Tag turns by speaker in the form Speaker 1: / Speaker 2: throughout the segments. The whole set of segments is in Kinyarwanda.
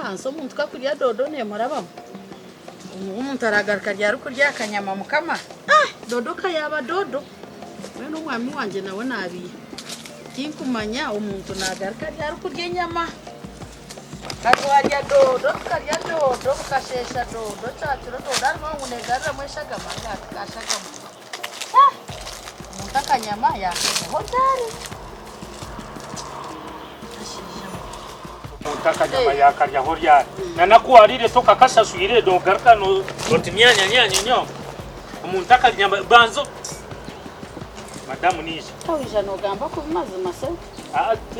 Speaker 1: kanso umuntu kakurya dodo ne murabamo umuntu aragaruka rya rukurya akanyama mukama dodo kayaba dodo we n'umwami wanje nawe nabiye kinkumanya umuntu nagaruka rya rukurya inyama karya dodo kashesha dodo cyatiro dodo arimo umunegara mweshaga mangaka kashaga umuntu akanyama hotari
Speaker 2: utakanyama yakarya horya nanakuarire toka kasasuyire dogarka no otimyanya nyo umuntu akanyama banzo madamu nisha
Speaker 1: tawija no gamba kubimaze mase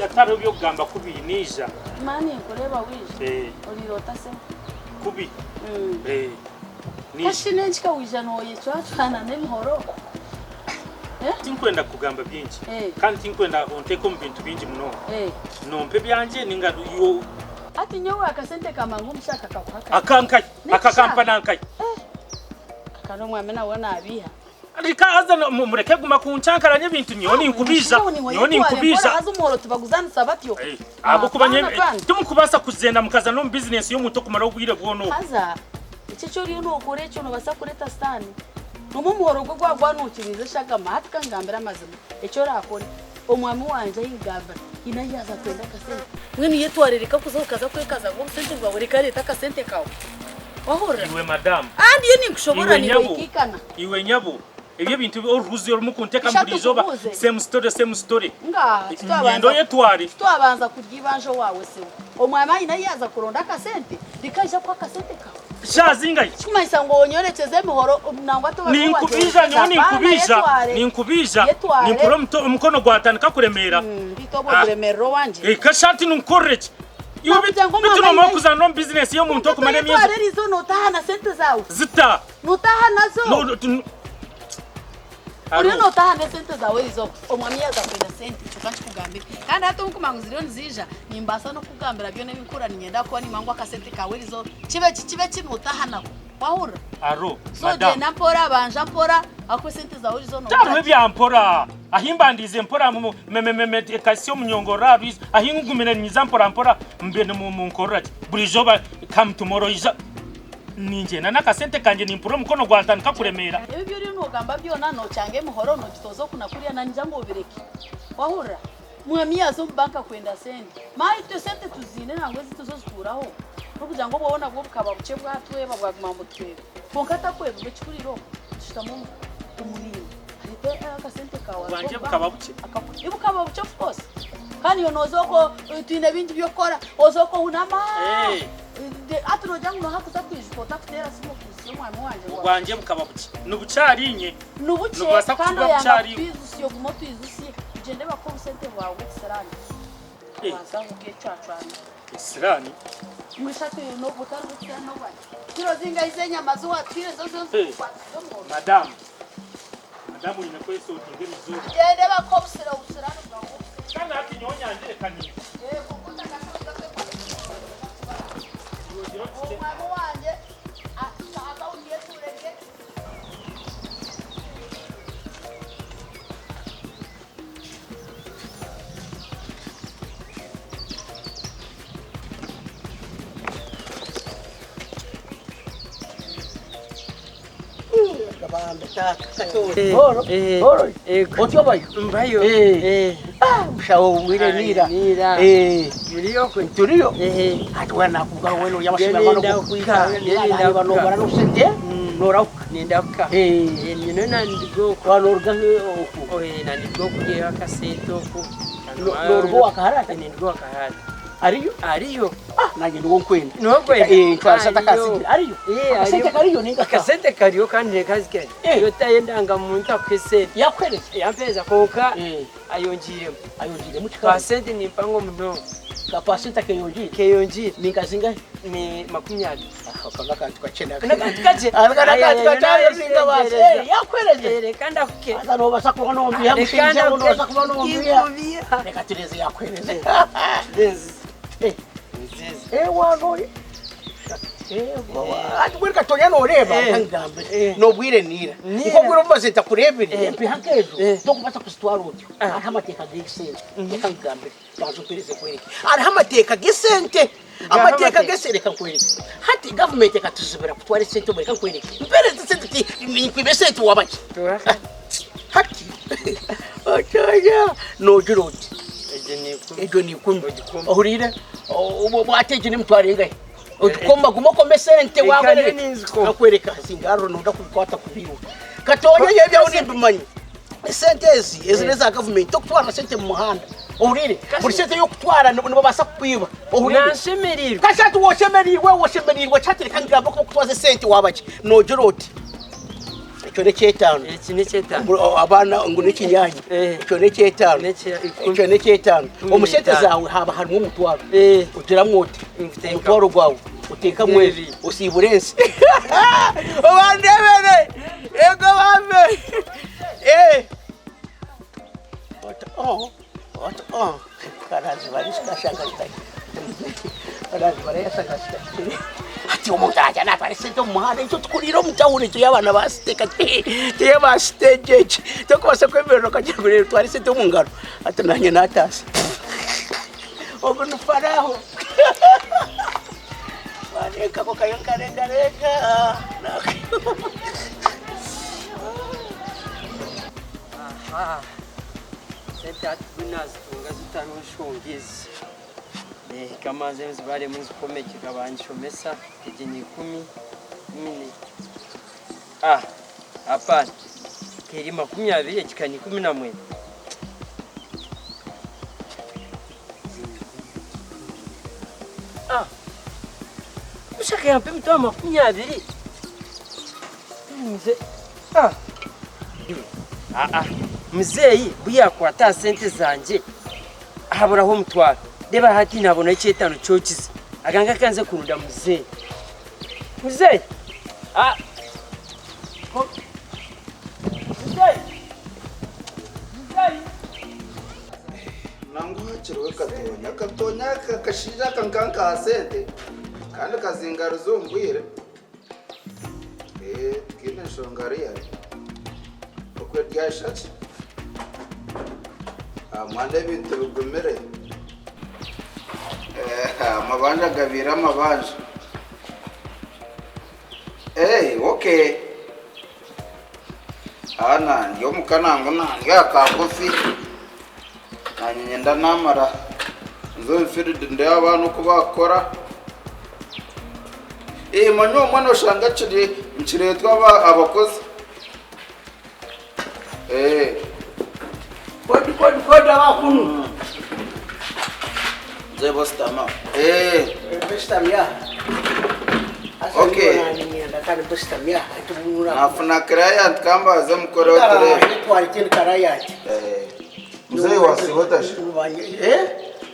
Speaker 2: atari byo gamba kubinisha
Speaker 1: mani kureba wije urirota se
Speaker 2: kubi
Speaker 1: kashine nchika wija no yicwacana nemhoro
Speaker 2: tinkwenda kugamba byinshi kandi tinkwenda onteko mu bintu bingi muno nompe byanje ninga yo
Speaker 1: ati nyowe akasente kamangu mshaka kakuhaka
Speaker 2: akankai akakampanankai
Speaker 1: kano mwame nawe nabiha
Speaker 2: rikaza mureke guma kuncankaranye ibintu nyoni nkubija
Speaker 1: azumoro tubaguzana sabatyo
Speaker 2: abo kubanye tumukubasa kuzenda mukaza no business yo muto kumara ubwire bwono
Speaker 1: haza iki cyo riyo no kure cyo no basa kureta stani umuhoro gwo gwagwanukirize shaka matka ngambira mazima icyo rakore umwami wanje yingamba inayaza kwenda kasente mwini yetwarereka kuzokaza kwekaza ngo sente rwawe rekareta kasente kawe wahora
Speaker 2: iwe madam
Speaker 1: andi yo ninkushobora ni wikikana
Speaker 2: iwe nyabo ibyo bintu oruzi rumukunteka mburizoba same story ngendo yetwari
Speaker 1: twabanza kuryibanjo wawe se umwami inayaza kuronda kasente rikaje kwa kasente kawe
Speaker 2: shazingai
Speaker 1: chimaisa ngo onyorekeze muhoro nangwa to
Speaker 2: ninkubija nimporo umukono gwatanika kuremera
Speaker 1: bitobo kuremero wanje
Speaker 2: kashati nunkorreke iwe bituno makuza no business yo muntu kumane myezo
Speaker 1: ari zo notahana sente zawe
Speaker 2: zita
Speaker 1: notahana zo uri notahana sente zawe izo omwami yaza kwenda sente tukanchi kugambira kandi hato nkumangu ziriyo nzija nimbasa no kugambira byo nebikura ninyenda ko ni mangwa kasente kawe izo kibe kinotahana wahura
Speaker 2: aro
Speaker 1: madam so je nampora banja mpora ako sente zawe izo no
Speaker 2: tarwe byampora ahimbandize mpora mu kasio munyongora bizi ahingugumira nyiza mpora mbene mu nkorrake burijoba come tomorrow ija ninje na nakasente kanje nimpuro mukono gwatanika kuremera
Speaker 1: ibyo rero ntugamba byona no cyange muhoro no gitozo kunakuriya nanjya ngo bireke wahura mwami yazo banka kwenda sente mai to sente tuzine nangwe zituzozikuraho no kugira ngo bobona bwo bukaba buce bwatwe babwaguma mutwe bonkata kwebwe cyuriro tushitamo umurimo arite akasente kawa
Speaker 2: banje bukaba buce
Speaker 1: ibukaba buce fose kandi yo nozoko twine bindi byokora ozoko unama atuno jangu no hakuza kwishota kutera simo kusiyo mwami wanje
Speaker 2: bwanje bukaba buce nubucarinye
Speaker 1: nubuce kandi yabizusiyo gumoto izusiye gende bakora sente bwawe serani wasangu ke chachana
Speaker 2: serani
Speaker 1: mwishatu no butaro butira no bari kiro zinga izenya mazuwa twire zozo
Speaker 2: madam ina kweso tingeri zo
Speaker 1: gende bakobsira usirano bwawe
Speaker 2: kana ati nyonyanje kanini
Speaker 1: kukuta kasaka umwami wanje asaka ugiye tureke
Speaker 3: kabanda katore horo otyo
Speaker 4: mbayo
Speaker 3: ushawo mwire nira
Speaker 4: muriyo ko
Speaker 3: turiyo atwana kuga weno yabashima bano kwika nenda bano barano sente norauka
Speaker 4: nindabuka nino nandigo
Speaker 3: kwanorga
Speaker 4: nandigo kugira kasete oku
Speaker 3: norbo akahara
Speaker 4: nindigo akahara
Speaker 3: ariyo nange ndo kwenda
Speaker 4: twasata
Speaker 3: kasete ariyo kasete kariyo ninga
Speaker 4: kasete kariyo kandi kazike yo tayendanga muntu akwesete
Speaker 3: yakwereke
Speaker 4: yampeza koka ayonjire
Speaker 3: mutika
Speaker 4: kasete ni mpango muno
Speaker 3: kapasita keyonji ningazinga
Speaker 4: ni 20
Speaker 3: akanga tukachenda
Speaker 4: kaje
Speaker 3: akanga zinga base yakwereke
Speaker 4: kanda kuke
Speaker 3: azano basako no mbiya mushinje no basako no mbiya nekatireze yakwereze wano ati bwereka tonya no reba ngambe no bwire nira uko bwire umaze takurebere mpihankejo to kubasa kusitwara utyo ari amateka gisente reka ngambe bazo pereze kwereka ari amateka gisente amateka gesereka kwereka hati government ekatuzibira kutwara sente bwereka kwereka mpereze sente kwibesete wabaki hati otonya no jiroti ejo ni kumbe ohurire ubo bwateje ni mutware ngai ukomba gumoko sente wabere akwereka singaro no ndakukwata kubiwo katonya yebya unibimanyi sente ezi government okutwara sente mu muhanda ohurire buri sente yo kutwara nibo basa kwiba ohurire
Speaker 4: nashemerirwe
Speaker 3: kashatu washemerirwe cyatereka ngamba ko kutwaza sente wabaki no jiroti icyo ne cyetano abana ngo n'ikinyanya icyo ne cyetano umusete zawe haba harimo umutwaro utira mwote umutwaro gwawe uteka mwezi usiburense obandebere ego bambe karazi barishika shaka karazi barishika shaka ati umuntu ajya naparese ndo muhanda icyo tukurira mutahuri cyo yabana basiteka te bastage to kwasa kwemero kagira ngo twarise ndo mungaro ati nanye natase ogo nufaraho bareka ko kayankarengarega
Speaker 4: aha senta tunazitunga zitanushongezi kama zenzi bale munzi komeke kabanshomesa ejeni 10 hapana keri 20 ekikani 11 ushaka yampe mtwa 20 mze mzeyi buya kwata sente zanje haburaho mtwara deba hati nabona cyetano cyokize aganga kanze kurunda muzeyi muzeyi
Speaker 5: nangu hachirwe katonya kakashira kankanka asente kandi kazingaro zombwire kine shongariya okwe dyashati amande bintu bigumire amabanja gabira amabanja okay ana yo mukanango nange akakofi nanyenda namara nzo mfiride ndi abantu ko bakora manyo mwana ushanga kiri mkiretwa abakozi
Speaker 3: kodi abakunu
Speaker 5: zebo stama
Speaker 3: bestamya
Speaker 5: okay
Speaker 3: ndakani bestamya atumura
Speaker 5: afuna client kamba za mkoro tele
Speaker 3: twalitini karayati
Speaker 5: mzee wasihotash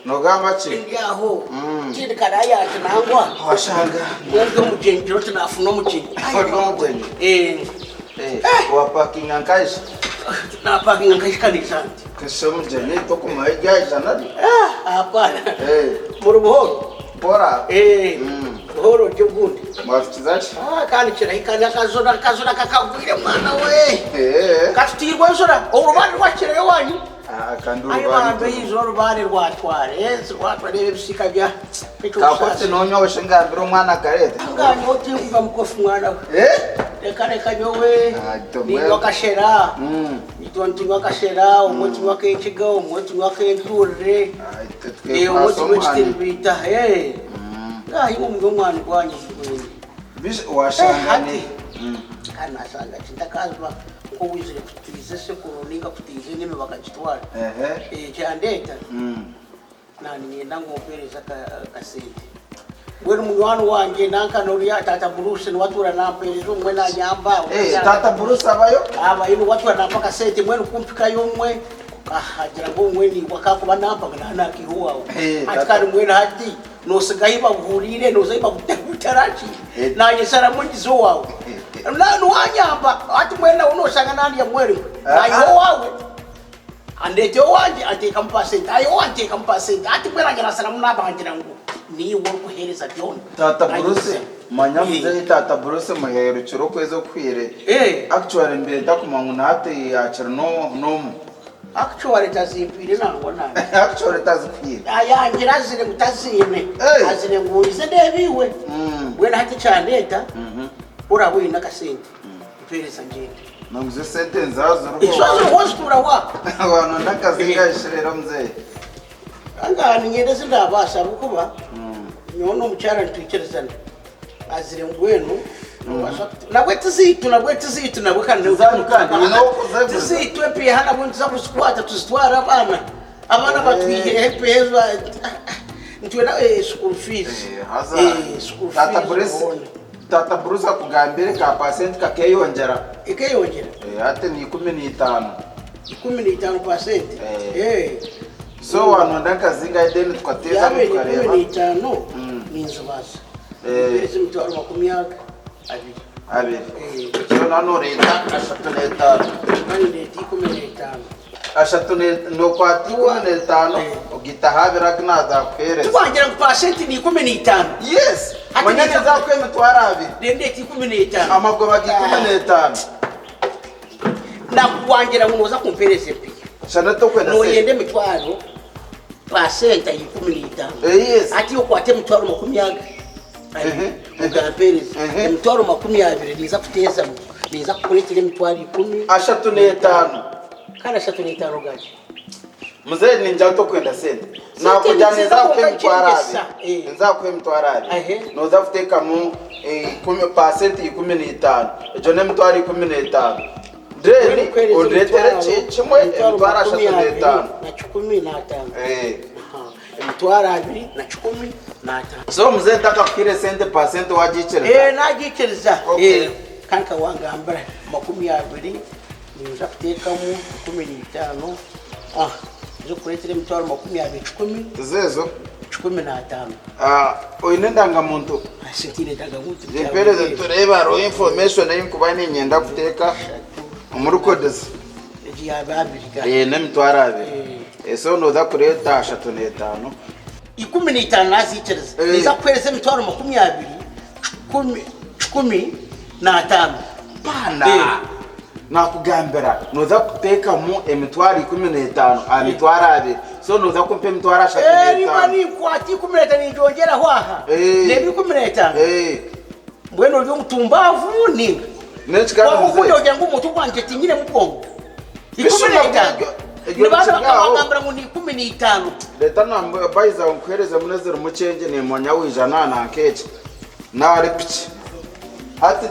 Speaker 5: nogamba chi
Speaker 3: yaho kindi karayati nangwa
Speaker 5: washanga
Speaker 3: ngo mujenjiro tunafuna mujenjiro
Speaker 5: wa parking ankaje
Speaker 3: na parking ankaje kanisanti
Speaker 5: kasomu jene to kumaiga janadi
Speaker 3: hapana murubuhoro
Speaker 5: bora
Speaker 3: buhoro jogundi
Speaker 5: mwafikizachi
Speaker 3: kandi kirahikana kazona kakagwire mwana we katutirwa nzora urubani rwakire yowanyu
Speaker 5: akanduru
Speaker 3: ayo bantu yizo urubani rwatware rwatware bishika bya
Speaker 5: kakote nonyo washingambira umwana karete
Speaker 3: ngani otimva mukofu mwana we reka nyowe ni wakashera nitonti wakashera umoti wakechiga umoti wakenture umoti wachitirbita ngahi umwana kwanje
Speaker 5: bis washangani
Speaker 3: kana sanga chintakazwa ko wizire kutize se kuroninga kutize nime bakachitwara cyandeta nani ngenda ngopereza kasente wenu munywana wanje nankanori tata buruse nwatura nampereza umwe na nyamba
Speaker 5: tata buruse abayo
Speaker 3: ino watura nampa kasente mwenu kumpika yomwe kahagira ngo mweni wakakuba nampa nana kihuwa atkari mwena hati no sigahiba buhurire no zaiba butarachi nanye sara mugizo wawe nanu wanyamba ati mwena unosanga nani ya mweri nayo wawe andete wanje ateka mpasente ayo anteka mpasente ati mwera nyara sara munaba ngira ngo ni wo kuhereza byona
Speaker 5: tata buruse manya muze tata Bruce muhero ciro kwezo kwire actually mbere ndakumangu nate yacira no
Speaker 3: actually tazipire nango nani
Speaker 5: actually tazikwire
Speaker 3: ayangira zire mutazine azire ngurize ndebiwe wena hati chandeta urabwina kasente ipereza ngende
Speaker 5: namuze sente nzazo
Speaker 3: izo wostura wa
Speaker 5: abantu ndakazinga ishirero mze
Speaker 3: angani ngende sindabasha bukuba nyono mucyara ntwikerezana azire ngwenu nabwe tuzitu nabwe kandi tuzitwe pe hana buntu zakuskwata tuzitwara abana batwihe pezwa ntwena school fees school fees
Speaker 5: tata Bruce akugambire ka percent kakeyongera ate ni 15%
Speaker 3: 15%
Speaker 5: so wano ndakazinga ideni tukateza mukareba
Speaker 3: 15 ninzobaza ese mutwaro makumyaga
Speaker 5: abiri cyo nano leta ashatu no kwati 15 ugitahabira gnaza kwere
Speaker 3: twangira ku percent ni 15
Speaker 5: yes manyane za kweme twarabi
Speaker 3: dende 15
Speaker 5: amagoba gi 15
Speaker 3: na kuwangira munoza kumpereze pe
Speaker 5: shana to kwenda
Speaker 3: no yende mitwaro percent yi 15
Speaker 5: yes
Speaker 3: ati ukwate mitwaro makumyaga ugampereze mitwaro 20 niza kuteza niza kukuletera mitwaro 10
Speaker 5: ashatu n'etano
Speaker 3: kana ashatu n'etano gaje
Speaker 5: muze ninja to kwenda sente nakujaniza kwemtwarabi nzakwemtwarabi noza kuteka mu 10% 15 ejo ne mtwari 15 dreni ondetere chimwe mtwara ashatu n'etano
Speaker 3: na 15 mtwara 2 na 15
Speaker 5: so muze taka kire sente percent wajichereza
Speaker 3: najichereza kanka wangambara 20 niza kuteka mu 15 zo kuletera mitwaro 20
Speaker 5: zezo
Speaker 3: 15
Speaker 5: oyinendanga muntu
Speaker 3: asitire daga muntu
Speaker 5: impereze tureba ro information yinkubane nyenda kuteka umurukodezi
Speaker 3: yababiriga
Speaker 5: ne mitwaro abiri so noza kureta 35
Speaker 3: 15 nazichereza niza kwereza mitwaro 15
Speaker 5: bana nakugambira noza kuteka mu emitwaro 15 amitwaro abiri so noza kumpe mitwaro 35
Speaker 3: nimani kwati 15 njongera hwaha nebi 15 mbweno ryo mutumbavu ninga
Speaker 5: nechikana
Speaker 3: ukuyo jangu mutu kwanje tinyire mupongo 15 nibana bakagambira ngo ni 15
Speaker 5: leta nambo baiza unkwereza munezero mucenge ne monya wijana na keche na repichi hati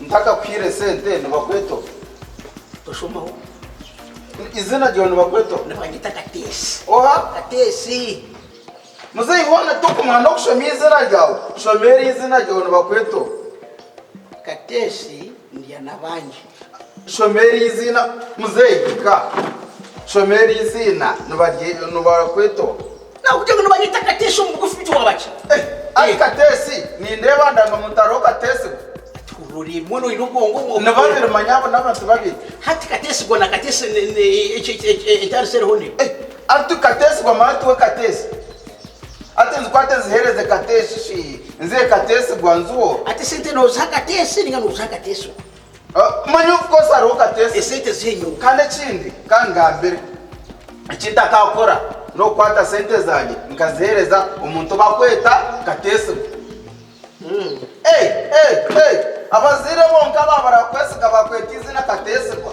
Speaker 5: ntaka kwire sente nibakweto
Speaker 3: toshomaho
Speaker 5: izina ryo nibakweto
Speaker 3: nabanyita katesi
Speaker 5: katesi muzeyi hona tukumwana kushomya izina ryawe shomeri izina ryo nibakweto
Speaker 3: katesi ndiya nabanje
Speaker 5: shomeri izina muzeyi ka shomeri izina nibakweto
Speaker 3: na kujya ngo banyita katesi umugufi bitwabaca
Speaker 5: katesi ni ndeba ndanga mutaro katesi
Speaker 3: uri mwono irugongo
Speaker 5: nababiri manyabo n'abantu babiri
Speaker 3: hati katesi gona katesi etarisere hone
Speaker 5: atu katesi kwa matu we katesi ati nzikwate zihereze katesi shi nziye katesi gwanzuo
Speaker 3: ati sente no zakatesi ninga no zakatesi
Speaker 5: manyu kosa ro katesi
Speaker 3: sente zenyu
Speaker 5: kane chindi kangambere chita kakora no kwata sente zanje nkazihereza umuntu bakweta katesi abazire bonka babara kwesiga bakweta izina katesi kwa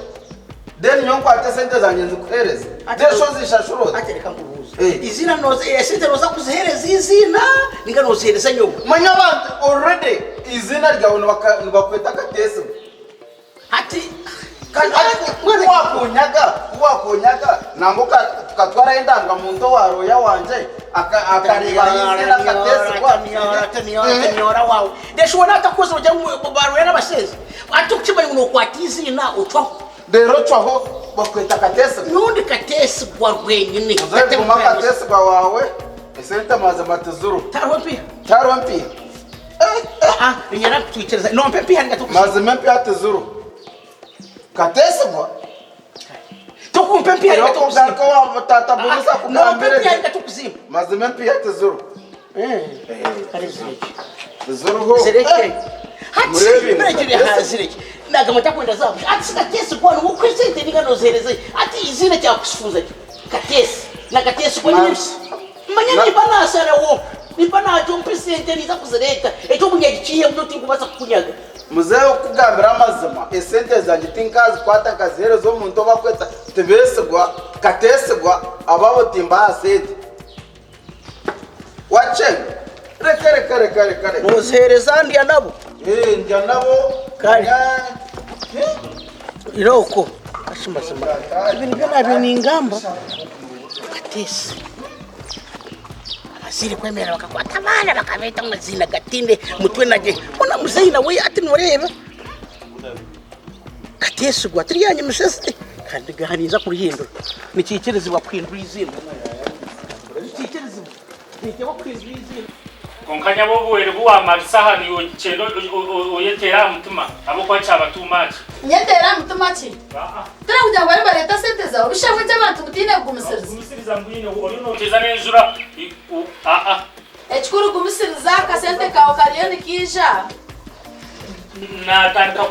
Speaker 5: then nyonko ate sente zanje nzikuhereza desho zishashuro
Speaker 3: atereka ngubuza izina noze sente noza kuzihereza izina ninga nozihereza nyoko
Speaker 5: manya abantu already izina ryawe bakweta katesi
Speaker 3: hati
Speaker 5: kandi wakunyaga nango tukatwara indanga muntu waroya wanje akareba izina katesi kwa
Speaker 3: niora wawe deshona atakoze ujya mu baroya n'abasheze atukibaye ngo kwatizina utwaho
Speaker 5: rero cwaho bakweta katesi
Speaker 3: nundi katesi kwa rwenyine
Speaker 5: katesi kwa wawe esente maze matuzuru tarwa mpia
Speaker 3: nyara kutwikereza no mpia ngatukushima
Speaker 5: maze mpia atuzuru katesi kwa
Speaker 3: tukumpe mpia ngatukushima
Speaker 5: ko tata Bruce
Speaker 3: no mpia ngatukushima
Speaker 5: maze mpia atuzuru
Speaker 3: karibu
Speaker 5: zuruho
Speaker 3: zireke
Speaker 5: Murebe,
Speaker 3: murekere hazireke nagamata kwenda zabo ati gatese kwa no kwesente niganozereze ati izina cya kusifuza gatese na gatese kwa nyine manya nibana sara wo nibana cyo mpesente niza kuzereka ejo munyagiciye muti kubaza kunyaga
Speaker 5: muzehe ukugambira amazima esente zanjye tinkazi kwataka zero zo muntu bakweta tebesegwa katesegwa ababo timba asete wache reka
Speaker 3: nozereza ndi nabo
Speaker 5: njya nabo
Speaker 3: kari iroko ashimazima ibintu byo nabyo ni ingamba gatese asiri kwemera bakakwata abana bakabeta amazina gatinde mutwe naje ona muzeyi nawe ati nureba gatese gwa turi yanye musese kandi gahaniza kurihindura nikikerezo bakwindura izina nikikerezo nikebo kwindura izina
Speaker 2: konkanya bo buwere buwa marisahani yo chendo oyetera mutuma abo kwa chaba too much
Speaker 1: nyetera mutumaki tara kujya ngo bari leta sente zawe bishakwe cy'abantu butine kumusiriza
Speaker 2: kumusiriza mbwine uri no teza nenzura
Speaker 1: ekikuru kumusiriza ka sente kawe kariyo nikija
Speaker 2: na tanka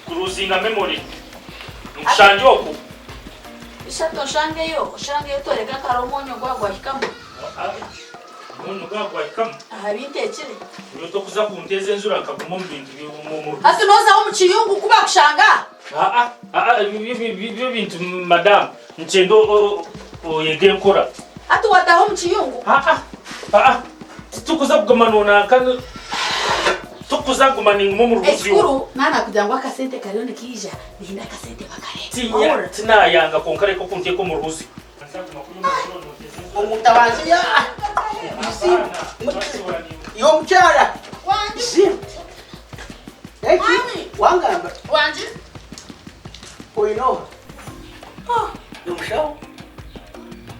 Speaker 2: kuruzinga memory mushanjoko
Speaker 1: ishato shangeyo toreka karomonyo gwagwa hikamu
Speaker 2: umuntu gagwa ikam
Speaker 1: ahabintekere
Speaker 2: uyo to kuza kunteze nzura kagumo mbintu mu
Speaker 1: ati noza ho mu kiyungu kuba kushanga
Speaker 2: ibyo bintu madam ncendo oyege nkora
Speaker 1: ati wataho mu kiyungu
Speaker 2: tukuza kugamanona kan tukuza kumaninga mu ruzi
Speaker 1: ekikuru nana kugira ngo akasente kariyo nikija ninda akasente bakare
Speaker 2: tina yanga konkare ko kuntie ko mu ruzi
Speaker 3: umutabazi ya yo mchara
Speaker 1: wanji
Speaker 3: wangamba
Speaker 1: wanji
Speaker 3: oyino yumshawo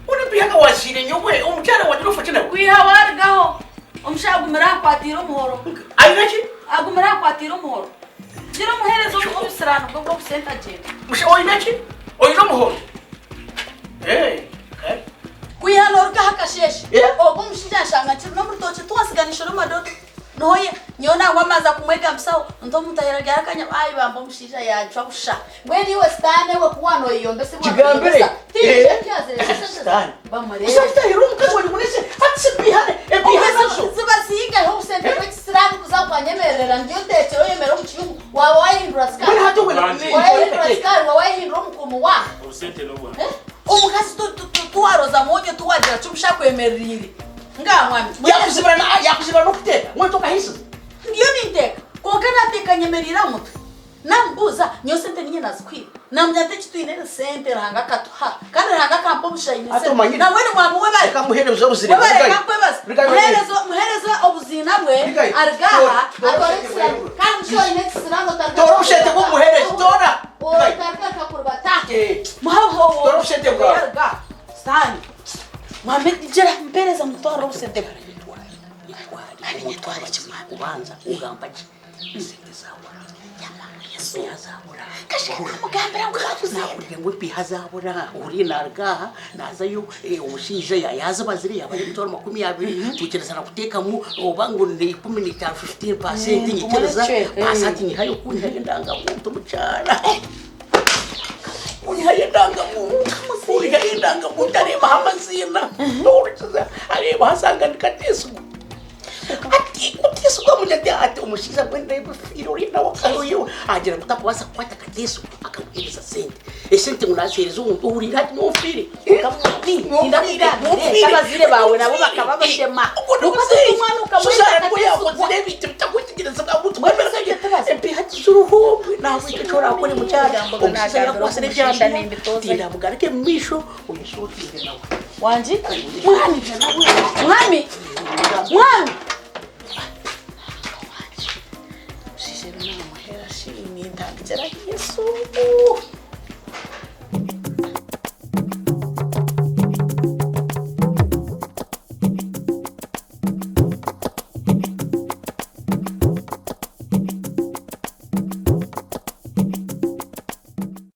Speaker 3: unipiyaka wasire nyogwe umchara wajiro fatina
Speaker 1: kwihawargaho umshagumira kwatira umuhoro
Speaker 3: ayinachi
Speaker 1: agumira kwatira umuhoro ziro muherezo obusirano bwo busenta jenda
Speaker 3: oyinachi oyino muhoro
Speaker 1: kwihanorga hakasheshe ogo mushija shanga kiri no mutoche twasiganisha no madodo noye nyona wamaza kumwega msao ndo mutaheraga yakanya ayi bambo mushija yacu abusha ngweni we stane we kuwano yombe se
Speaker 3: kigambere
Speaker 1: stane bamare
Speaker 3: usafita hirumu kazi wali munese atsipihane epihazo
Speaker 1: zibasiga ho usente ko kisirani kuzapanyemerera ndiyo tete oyemera mu kiyungu wawe wahindura skari
Speaker 3: wali hato wali
Speaker 1: wahindura skari wahindura mukumu wa
Speaker 2: usente no wa
Speaker 1: umukasi tuwaroza moyo tuwagira cyumsha kwemerire ngamwami
Speaker 3: yakuzibana no kuteka mwanto kahisa
Speaker 1: ngiyo niteka kokana tekanyemerira mutu nambuza nyo sente ninye nazikwiba namnyate kitwine sente ranga katuha kandi ranga kampo mushayine sente na wene mwamu we bari
Speaker 3: kamuhereza ubuzire
Speaker 1: muhereza obuzina bwe argaha akoresha kandi shoyine sirano
Speaker 3: toroshete ko muhereza tora
Speaker 1: tarka kurbata maho
Speaker 3: toroshete bwa
Speaker 1: stani mwame jera mpereza mutwaro usente
Speaker 3: ari mutwaro kibanza ugambaje sente zawe yazabura kashaka mugambira ngo kakuze ngo pihazabura uri narga nazayo umushije yaza bazire yabari mutwaro 20 tukerezana kuteka mu obango ni 15% nyikereza basati ni hayo kuri ndanga muntu mucara uyayendanga muntu areba amazina nuriza areba hasanga ndikatesu ati utesu kwa munyati ati umushiza kwenda ibifiro rina wakayo agira mutapwasa kwata katesu akamuhereza sente esente munashereza umuntu uri hati nofiri
Speaker 1: ndamira abazire bawe nabo bakaba bashema
Speaker 3: nuko umwana ukamweza ko yakoze biti mutakwitegereza kabutu kwemera kaje empi hati suruhu nawe icora kuri mucyara umushiza yakwase n'byanda nimbitoza tira mugarike mmisho uyishotire nawe
Speaker 1: wanji mwami Yesu